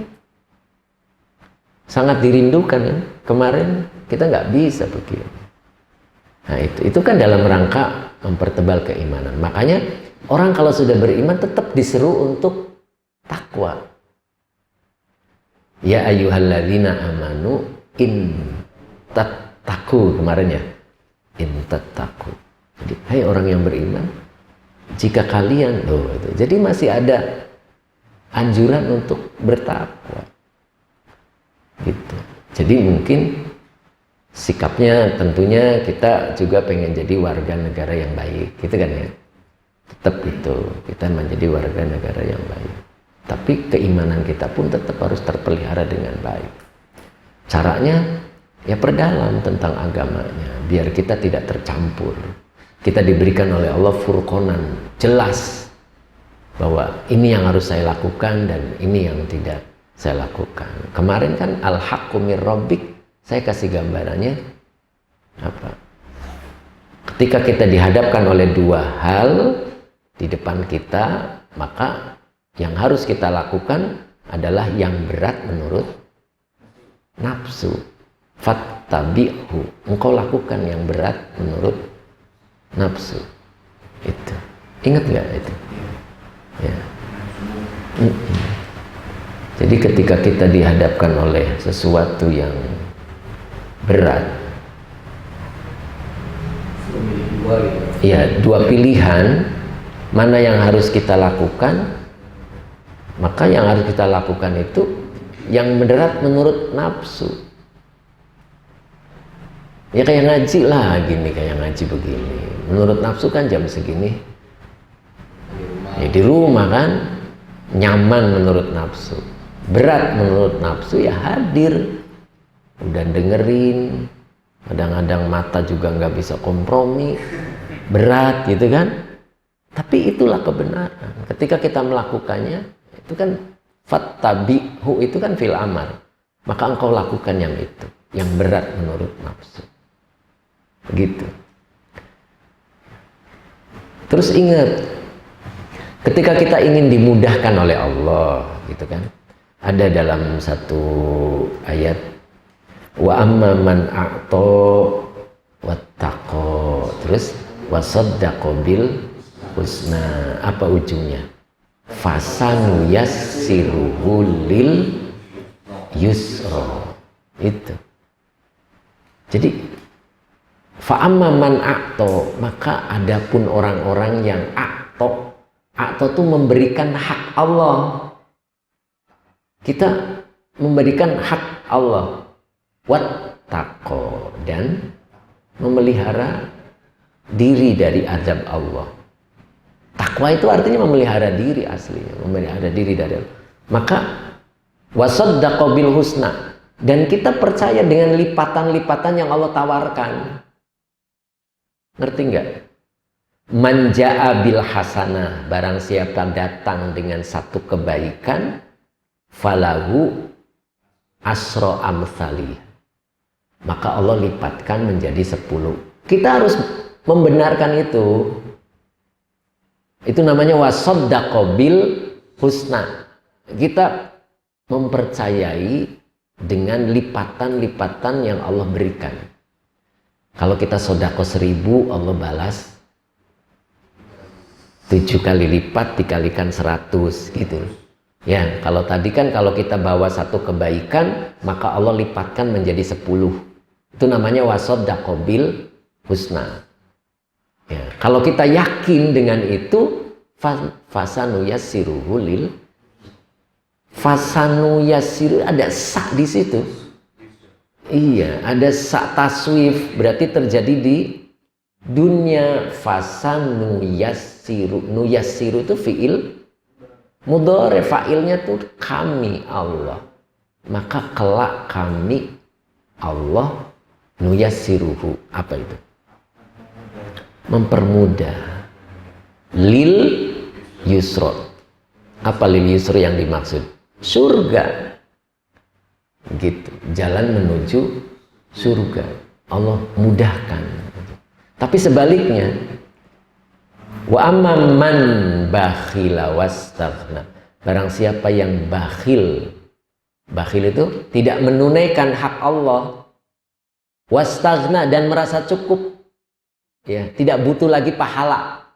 sangat dirindukan kan? Kemarin kita nggak bisa begini. Nah, itu kan dalam rangka mempertebal keimanan. Makanya orang kalau sudah beriman tetap diseru untuk takwa. Ya ayyuhalladzina amanu in tattaqu, kemarin ya. In tattaqu. Jadi, hai orang yang beriman, jika kalian itu. Jadi masih ada anjuran untuk bertakwa. Gitu. Jadi mungkin sikapnya tentunya kita juga pengen jadi warga negara yang baik, gitu kan ya. Tetap itu, kita menjadi warga negara yang baik. Tapi keimanan kita pun tetap harus terpelihara dengan baik. Caranya ya perdalam tentang agamanya, biar kita tidak tercampur. Kita diberikan oleh Allah furqonan, jelas bahwa ini yang harus saya lakukan dan ini yang tidak saya lakukan. Kemarin kan al-haqqu mir rabbik, saya kasih gambarannya apa? Ketika kita dihadapkan oleh dua hal di depan kita, maka yang harus kita lakukan adalah yang berat menurut nafsu. Fattabi'hu, engkau lakukan yang berat menurut nafsu. Itu. Ingat nggak itu? Ya. Jadi ketika kita dihadapkan oleh sesuatu yang berat, ya dua pilihan, mana yang harus kita lakukan, maka yang harus kita lakukan itu yang berat menurut nafsu. Ya kayak ngaji lah gini, kayak ngaji begini, menurut nafsu kan jam segini ya di rumah kan, nyaman menurut nafsu. Berat menurut nafsu ya hadir, udah dengerin, kadang-kadang mata juga nggak bisa kompromi, berat gitu kan. Tapi itulah kebenaran. Ketika kita melakukannya, itu kan fattabi'hu, itu kan fil amar. Maka engkau lakukan yang itu, yang berat menurut nafsu. Begitu. Terus ingat, ketika kita ingin dimudahkan oleh Allah, gitu kan? Ada dalam satu ayat, wa amma man a'ta wattaqo, terus wasaddaqa bil husna. Apa ujungnya? Fasanu yassiruhu lil yusra. Itu. Jadi fa'amma man a'to, maka adapun orang-orang yang a'to itu memberikan hak Allah. Kita memberikan hak Allah, wattaqo, dan memelihara diri dari azab Allah. Takwa itu artinya memelihara diri aslinya, memelihara diri dari Allah. Maka wasaddaqa bil husna, dan kita percaya dengan lipatan-lipatan yang Allah tawarkan. Ngerti nggak? Man jaa bil hasanah, barang siapa datang dengan satu kebaikan, falahu asro amthali, maka Allah lipatkan menjadi 10. Kita harus membenarkan itu. Itu namanya wasaddaqa bil husna. Kita mempercayai dengan lipatan-lipatan yang Allah berikan. Kalau kita sodako 1000, Allah balas 7 kali lipat dikalikan 100 gitu. Ya, kalau tadi kan kalau kita bawa satu kebaikan, maka Allah lipatkan menjadi 10. Itu namanya wasaddaqa bil husna. Ya, kalau kita yakin dengan itu, fasanu yassiruhu lil, fasanu yassiru, ada sa di situ. Iya, ada sa taswif, berarti terjadi di dunia. Fasanu yassiru, nu yassiru itu fiil mudhari, fa'ilnya tuh kami Allah, maka kelak kami Allah nu yassiruhu. Apa itu? Mempermudah. Lil yusra. Apa lil yusra yang dimaksud? Surga. Gitu, jalan menuju surga Allah mudahkan. Tapi sebaliknya, wa amman man bakhila wastaghna, barang siapa yang bakhil itu tidak menunaikan hak Allah, wastaghna, dan merasa cukup, ya, tidak butuh lagi pahala.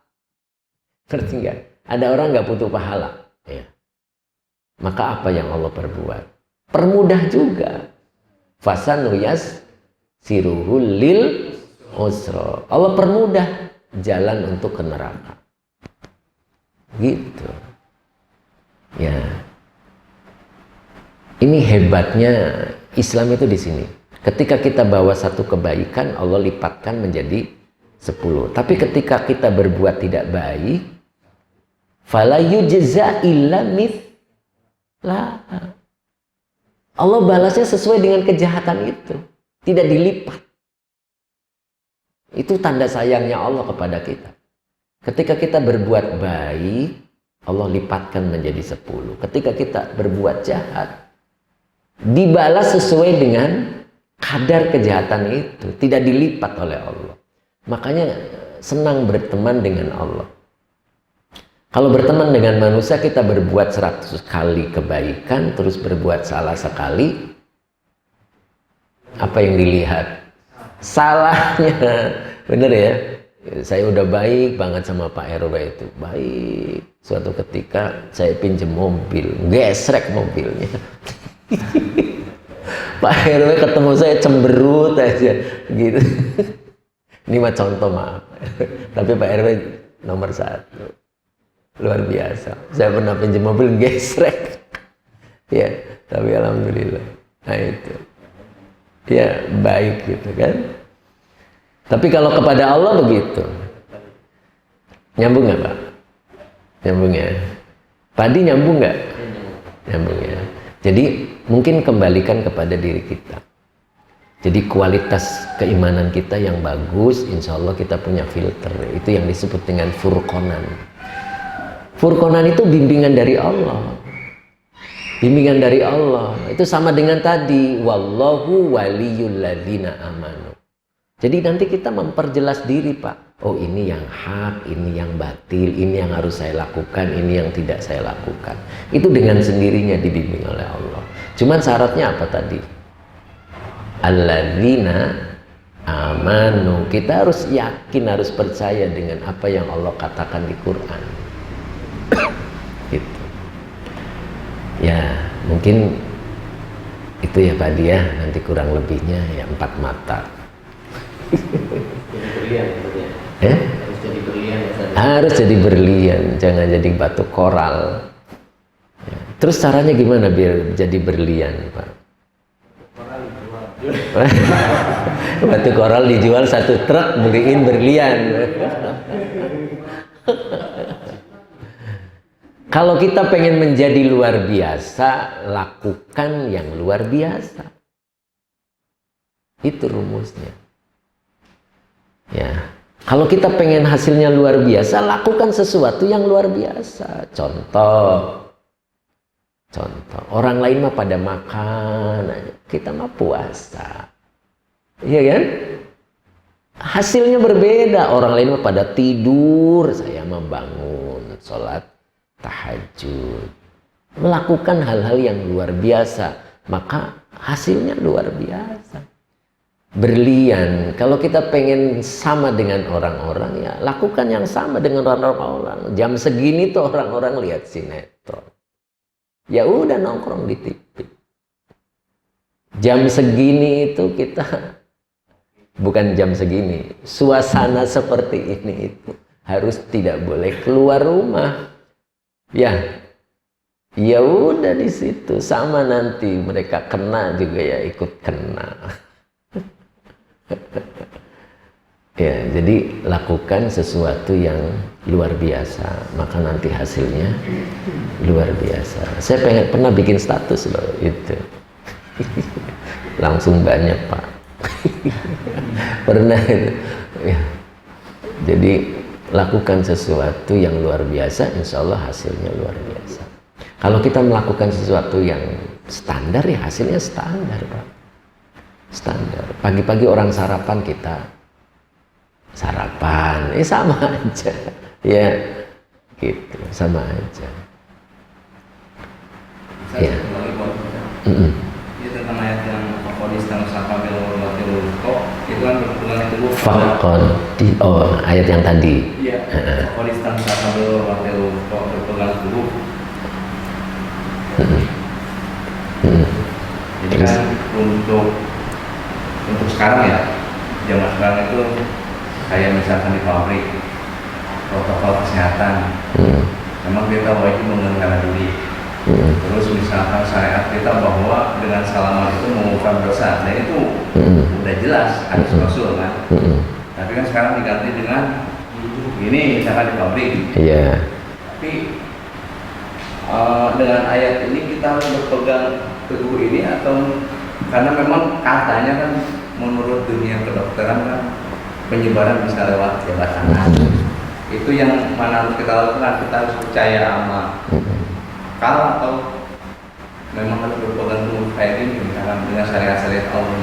Ngerti nggak? Ada orang nggak butuh pahala, ya. Maka apa yang Allah perbuat? Permudah juga. Fasanu yassiruhu lil usra. Allah permudah jalan untuk ke neraka. Gitu. Ya. Ini hebatnya Islam itu di sini. Ketika kita bawa satu kebaikan, Allah lipatkan menjadi 10. Tapi ketika kita berbuat tidak baik, fala yujza illa mithla. Allah balasnya sesuai dengan kejahatan itu, tidak dilipat. Itu tanda sayangnya Allah kepada kita. Ketika kita berbuat baik, Allah lipatkan menjadi 10. Ketika kita berbuat jahat, dibalas sesuai dengan kadar kejahatan itu, tidak dilipat oleh Allah. Makanya senang berteman dengan Allah. Kalau berteman dengan manusia, kita berbuat 100 kali kebaikan, terus berbuat salah sekali, apa yang dilihat? Salahnya. Bener ya? Saya udah baik banget sama Pak RW itu. Baik. Suatu ketika saya pinjem mobil, gesrek mobilnya. Pak RW ketemu saya cemberut aja gitu. Ini mah contoh, maaf. Tapi Pak RW nomor 1. Luar biasa. Saya pernah pinjam mobil gesrek. Ya, tapi alhamdulillah. Nah itu. Ya, baik gitu kan. Tapi kalau kepada Allah begitu. Nyambung nggak, Pak? Nyambung ya. Padi nyambung nggak? Nyambung ya. Jadi mungkin kembalikan kepada diri kita. Jadi kualitas keimanan kita yang bagus, insya Allah kita punya filter. Itu yang disebut dengan furqonan. Furqonan itu bimbingan dari Allah. Bimbingan dari Allah. Itu sama dengan tadi, wallahu waliyul ladzina amanu. Jadi nanti kita memperjelas diri, Pak. Oh, ini yang hak, ini yang batil, ini yang harus saya lakukan, ini yang tidak saya lakukan. Itu dengan sendirinya dibimbing oleh Allah. Cuman syaratnya apa tadi? Alladzina amanu. Kita harus yakin, harus percaya dengan apa yang Allah katakan di Quran. Gitu. Ya, mungkin itu ya Pak Dia, nanti kurang lebihnya ya 4 mata. Harus jadi berlian ya, harus jadi berlian, jangan jadi batu koral ya. Terus caranya gimana biar jadi berlian, Pak? Batu koral dijual 1 truk, beliin berlian. Kalau kita pengen menjadi luar biasa, lakukan yang luar biasa. Itu rumusnya ya. Kalau kita pengen hasilnya luar biasa, lakukan sesuatu yang luar biasa. Contoh, orang lain mah pada makan, kita mah puasa. Iya kan? Hasilnya berbeda. Orang lain mah pada tidur, saya mah bangun, sholat tahajud. Melakukan hal-hal yang luar biasa, maka hasilnya luar biasa. Berlian, kalau kita pengen sama dengan orang-orang, ya lakukan yang sama dengan orang-orang. Jam segini tuh orang-orang lihat sinetron, ya udah nongkrong di TV. Jam segini itu kita, bukan jam segini, suasana seperti ini itu harus tidak boleh keluar rumah. Ya udah di situ, sama nanti mereka kena juga ya ikut kena. Ya, jadi lakukan sesuatu yang luar biasa, maka nanti hasilnya luar biasa. Saya pernah bikin status loh itu. Langsung banyak, Pak. Pernah itu. Ya. Jadi lakukan sesuatu yang luar biasa, insya Allah hasilnya luar biasa. Kalau kita melakukan sesuatu yang standar, ya hasilnya standar, Pak. Standar. Pagi-pagi orang sarapan, kita sarapan, sama aja, ya, gitu, sama aja. Ya. Ini tentang ayat yang faqadis tamsaka bil urwatil wuthqa, itu kan berhubungan itu Faqad, ayat yang tadi. Iya. Faqadis tamsaka bil urwatil wuthqa, berpegang teguh. Jadi kan untuk sekarang ya, zaman sekarang itu kayak misalkan di pabrik, protokol kesehatan, memang kita wajib menggunakan diri. Terus misalkan syariat kita bahwa dengan salaman itu mengungkap dosa, dan itu udah jelas hadis Rasul kan. Tapi kan sekarang diganti dengan ini misalkan di pabrik. Iya. Tapi dengan ayat ini kita harus berpegang teguh ini, atau karena memang katanya kan menurut dunia kedokteran kan penyebaran bisa lewat jabat tangan. Itu yang mana harus kita lakukan? Kita harus percaya sama kalau atau memang harus berpegang teguh kayak gini misalkan dengan syariat-syariat Allah.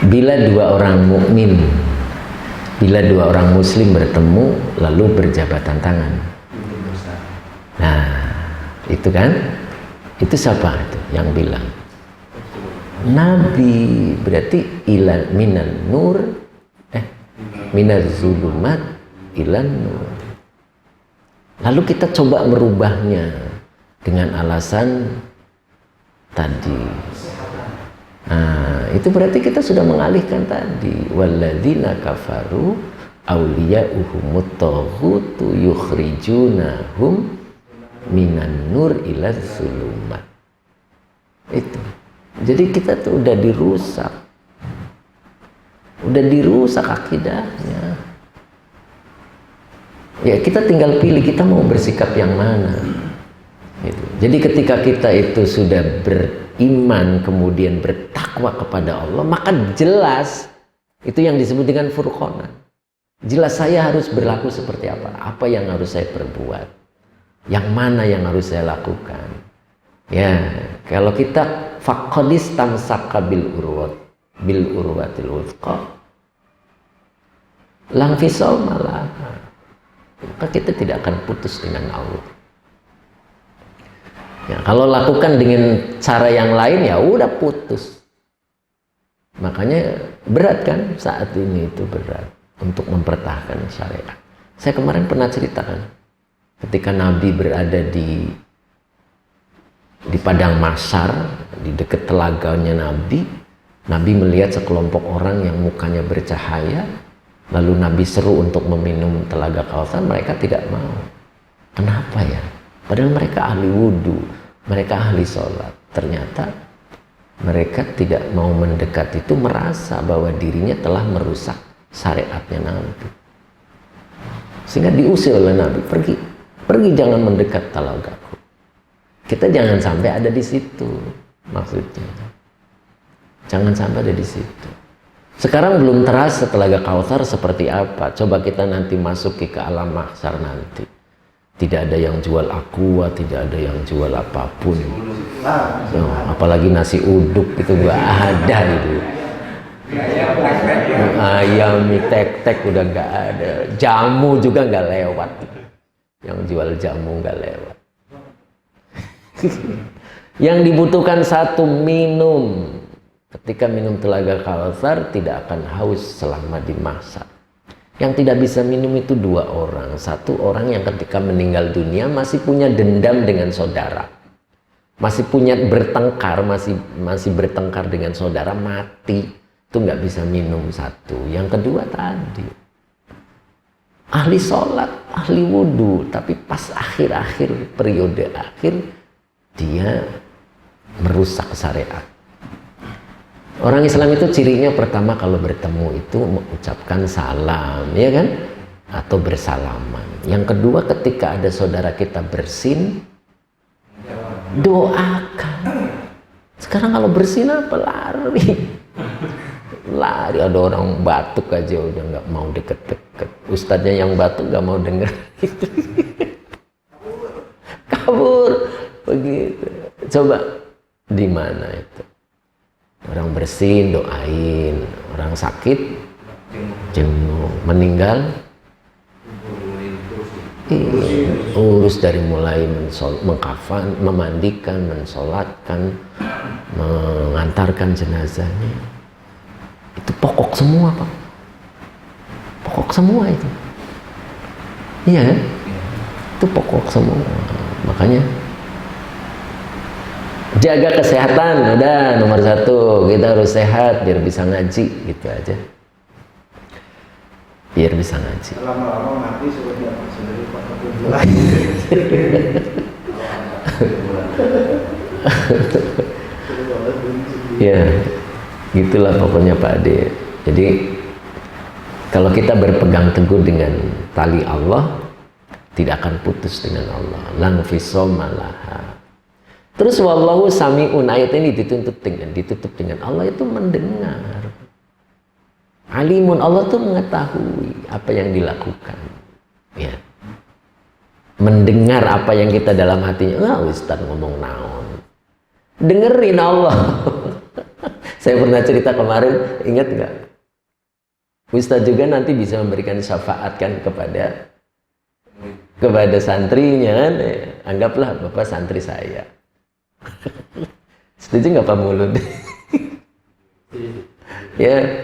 Bila dua orang muslim bertemu lalu berjabatan tangan. Nah, itu kan, itu siapa itu yang bilang? Nabi. Berarti ila minan nur, minaz zulumat ilan nur. Lalu kita coba merubahnya dengan alasan tadi. Nah, itu berarti kita sudah mengalihkan tadi. Walladzina kafaru awliya'uhumut taghutu yukhrijunahum minan nur ila zulumat. Itu. Jadi kita tuh udah dirusak akidahnya. Ya kita tinggal pilih kita mau bersikap yang mana. Gitu. Jadi ketika kita itu sudah beriman kemudian bertakwa kepada Allah, maka jelas itu yang disebut dengan furqanan. Jelas saya harus berlaku seperti apa yang harus saya perbuat, yang mana yang harus saya lakukan. Ya, kalau kita faqadis tamsaka bil urwatil wuthqa, lang fisoma laha. Maka kita tidak akan putus dengan Allah. Ya, kalau lakukan dengan cara yang lain ya udah putus. Makanya berat kan saat ini, itu berat untuk mempertahankan syariat. Saya kemarin pernah ceritakan ketika Nabi berada di padang mahsyar, di dekat telaganya Nabi melihat sekelompok orang yang mukanya bercahaya, lalu Nabi seru untuk meminum telaga Kautsar, mereka tidak mau. Kenapa ya? Padahal mereka ahli wudhu, mereka ahli sholat. Ternyata mereka tidak mau mendekat, itu merasa bahwa dirinya telah merusak syariatnya Nabi. Sehingga diusir oleh Nabi, pergi jangan mendekat telagaku. Kita jangan sampai ada di situ, maksudnya. Jangan sampai ada di situ. Sekarang belum terasa telaga Kautsar seperti apa. Coba kita nanti masuki ke alam mahsyar nanti. Tidak ada yang jual aqua, tidak ada yang jual apapun. Apalagi nasi uduk itu gak ada itu. Ayam mie tek-tek udah gak ada. Jamu juga gak lewat. Yang jual jamu gak lewat. Yang dibutuhkan satu, minum. Ketika minum telaga Kautsar tidak akan haus selama di mahsyar. Yang tidak bisa minum itu dua orang. Satu orang yang ketika meninggal dunia masih punya dendam dengan saudara, masih punya bertengkar, masih bertengkar dengan saudara, mati, itu nggak bisa minum satu. Yang kedua tadi ahli sholat, ahli wudhu, tapi pas akhir-akhir, periode akhir, dia merusak syariat. Orang Islam itu cirinya pertama kalau bertemu itu mengucapkan salam, ya kan? Atau bersalaman. Yang kedua ketika ada saudara kita bersin, doakan. Sekarang kalau bersin apa? Lari, ada orang batuk aja udah nggak mau deket-deket. Ustadznya yang batuk nggak mau denger. Kabur, begitu. Coba di mana itu? Orang bersin doain, orang sakit jenguk, meninggal urus dari mulai mengkafan, memandikan, mensolatkan, mengantarkan jenazahnya. Itu pokok semua, Pak. Pokok semua itu. Iya kan? Itu pokok semua. Makanya jaga kesehatan, udah nomor satu. Kita harus sehat biar bisa ngaji, gitu aja. Biar bisa ngaji. Lama-lama mati seperti apa? Seperti ya, gitulah pokoknya Pak Ade. Jadi kalau kita berpegang teguh dengan tali Allah, tidak akan putus dengan Allah. Lang fisoma laha. Terus wallahu sami'un, ayat ini ditutup dengan Allah itu mendengar. Alimun, Allah tuh mengetahui apa yang dilakukan. Ya. Mendengar apa yang kita dalam hatinya. Ustaz ngomong naon. Dengerin Allah. Saya pernah cerita kemarin, ingat nggak? Ustaz juga nanti bisa memberikan syafaat kan kepada santrinya kan. Anggaplah Bapak santri saya. Setuju nggak Pak Mulut? Ya,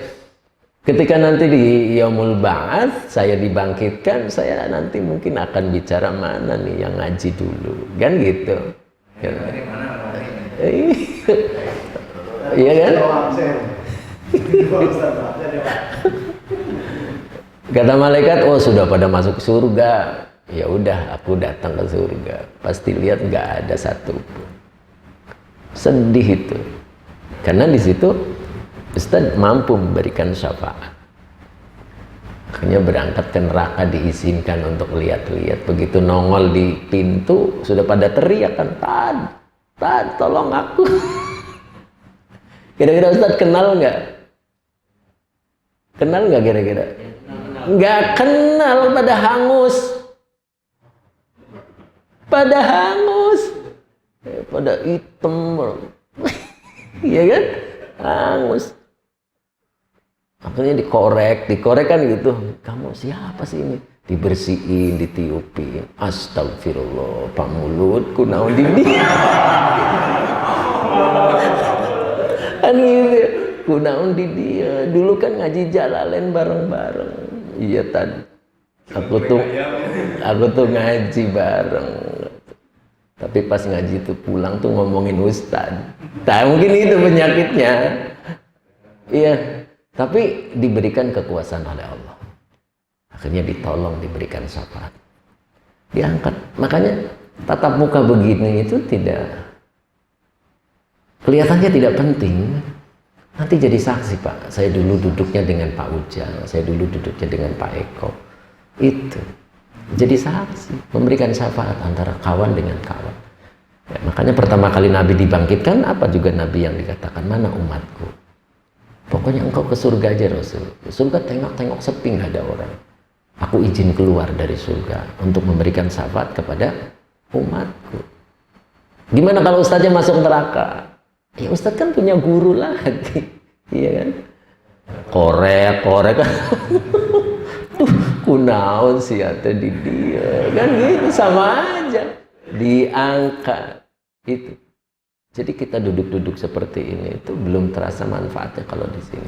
ketika nanti di Yaumul Ba'ats saya dibangkitkan, saya nanti mungkin akan bicara mana nih yang ngaji dulu, kan gitu. Iya kan? Kata malaikat, oh sudah pada masuk surga. Ya udah, aku datang ke surga. Pasti lihat nggak ada satupun. Sedih itu, karena di situ Ustaz mampu memberikan syafaat. Akhirnya berangkat ke neraka, diizinkan untuk lihat-lihat. Begitu nongol di pintu, sudah pada teriak kan, Tad, tolong aku. Kira-kira Ustaz kenal nggak? Kenal nggak kira-kira? Nggak kenal, pada hangus. Pada hitam. Iya kan? Hangus. Akhirnya dikorek kan gitu. Kamu siapa sih ini? Dibersihin, ditiupin. Astagfirullah, Pak mulutku naon di dia. Kan gitu. Kunaon di dia. Dulu kan ngaji Jalalain bareng-bareng. Iya tadi. Aku tuh ngaji bareng. Tapi pas ngaji itu pulang tuh ngomongin ustad. Nah, mungkin itu penyakitnya. Iya. Tapi diberikan kekuasaan oleh Allah. Akhirnya ditolong, diberikan syafaat. Diangkat. Makanya tatap muka begini itu tidak, kelihatannya tidak penting. Nanti jadi saksi, Pak. Saya dulu duduknya dengan Pak Ujang, saya dulu duduknya dengan Pak Eko. Itu. Jadi saksi, memberikan syafaat antara kawan dengan kawan. Ya, makanya pertama kali Nabi dibangkitkan, apa juga Nabi yang dikatakan, mana umatku? Pokoknya engkau ke surga aja Rasul. Surga tengok-tengok sepi, nggak ada orang. Aku izin keluar dari surga untuk memberikan syafaat kepada umatku. Gimana kalau ustaznya masuk neraka? Ya ustaz kan punya guru lagi, iya kan? Korek kan. Tuh kunaon sih ada di dia, kan gitu sama aja. Diangkat itu. Jadi kita duduk-duduk seperti ini itu belum terasa manfaatnya kalau di sini.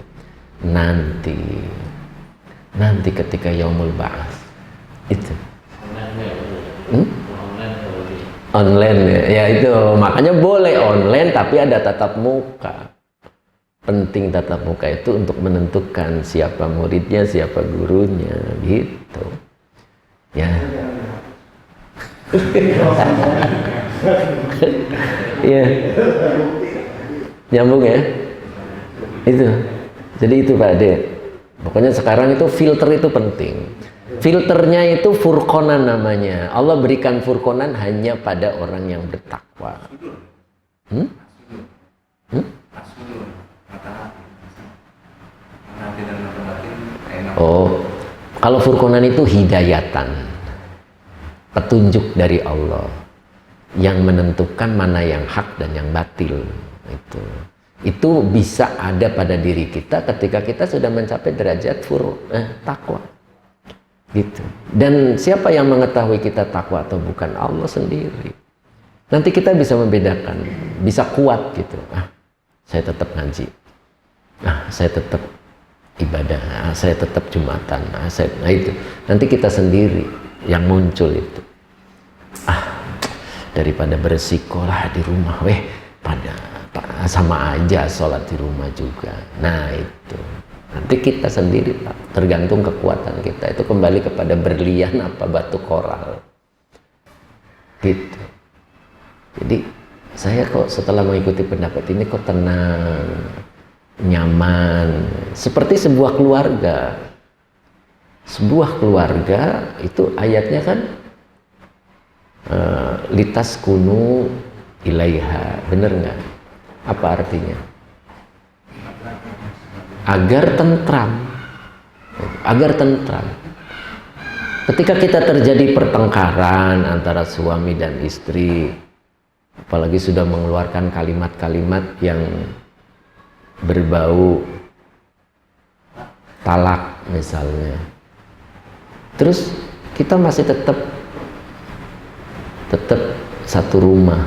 Nanti ketika yaumul ba'ats itu. Online ya itu, makanya boleh online tapi ada tatap muka. Penting tatap muka itu untuk menentukan siapa muridnya, siapa gurunya, gitu. Ya. Iya. Nyambung ya? Itu. Jadi itu Pak Ade. Pokoknya sekarang itu filter itu penting. Filternya itu furqonan namanya. Allah berikan furqonan hanya pada orang yang bertakwa. Oh, kalau furqonan itu hidayatan, petunjuk dari Allah yang menentukan mana yang hak dan yang batil. Itu bisa ada pada diri kita ketika kita sudah mencapai derajat takwa. Gitu. Dan siapa yang mengetahui kita takwa atau bukan? Allah sendiri. Nanti kita bisa membedakan, bisa kuat gitu. Saya tetap ngaji. Saya tetap ibadah. Saya tetap Jumatan. Nah itu. Nanti kita sendiri yang muncul itu. Daripada beresikolah di rumah, sama aja sholat di rumah juga. Nah itu. Nanti kita sendiri Pak, tergantung kekuatan kita. Itu kembali kepada berlian apa batu koral. Gitu. Jadi saya kok setelah mengikuti pendapat ini kok tenang, nyaman. Seperti sebuah keluarga. Sebuah keluarga itu ayatnya kan litas kunu ilaiha. Bener nggak? Apa artinya? Agar tentram. Ketika kita terjadi pertengkaran antara suami dan istri, apalagi sudah mengeluarkan kalimat-kalimat yang berbau talak misalnya, terus kita masih tetap satu rumah,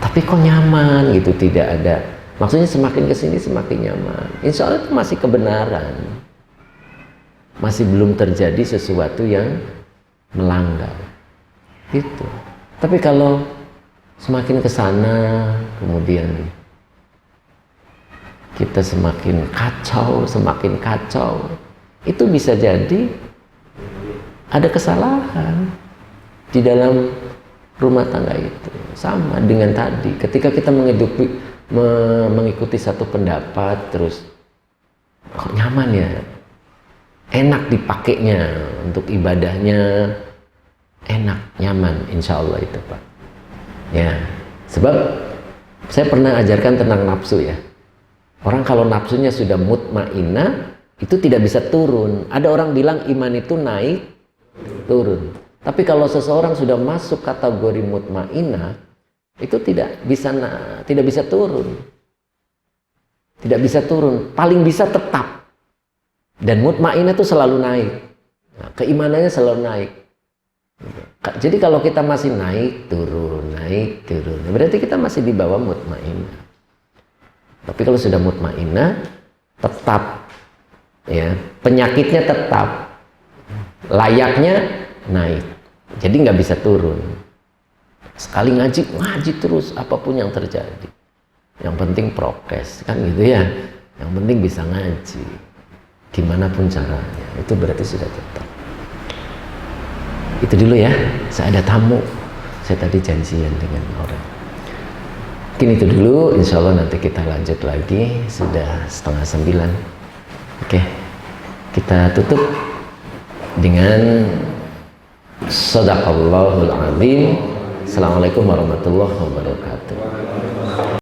tapi kok nyaman gitu, tidak ada. Maksudnya semakin kesini semakin nyaman. Insya Allah itu masih kebenaran. Masih belum terjadi sesuatu yang melanggar. Gitu. Tapi kalau semakin ke sana, kemudian kita semakin kacau, itu bisa jadi ada kesalahan di dalam rumah tangga itu. Sama dengan tadi, ketika kita mengikuti satu pendapat, terus kok nyaman ya, enak dipakainya untuk ibadahnya, enak, nyaman, insya Allah itu Pak. Ya, sebab saya pernah ajarkan tentang nafsu ya. Orang kalau nafsunya sudah mutmainah, itu tidak bisa turun. Ada orang bilang iman itu naik, turun. Tapi kalau seseorang sudah masuk kategori mutmainah, itu tidak bisa turun. Tidak bisa turun, paling bisa tetap. Dan mutmainah itu selalu naik. Nah, keimanannya selalu naik. Jadi kalau kita masih naik turun, berarti kita masih di bawah mutmainah. Tapi kalau sudah mutmainah, tetap, ya, penyakitnya tetap, layaknya naik. Jadi nggak bisa turun. Sekali ngaji terus apapun yang terjadi. Yang penting prokes, kan gitu ya. Yang penting bisa ngaji, gimana pun caranya. Itu berarti sudah tetap. Itu dulu ya. Saya ada tamu. Saya tadi janjian dengan orang. Mungkin itu dulu. Insya Allah nanti kita lanjut lagi. Sudah 8:30. Oke. Kita tutup dengan Shadaqallahul Azim. Assalamualaikum warahmatullahi wabarakatuh.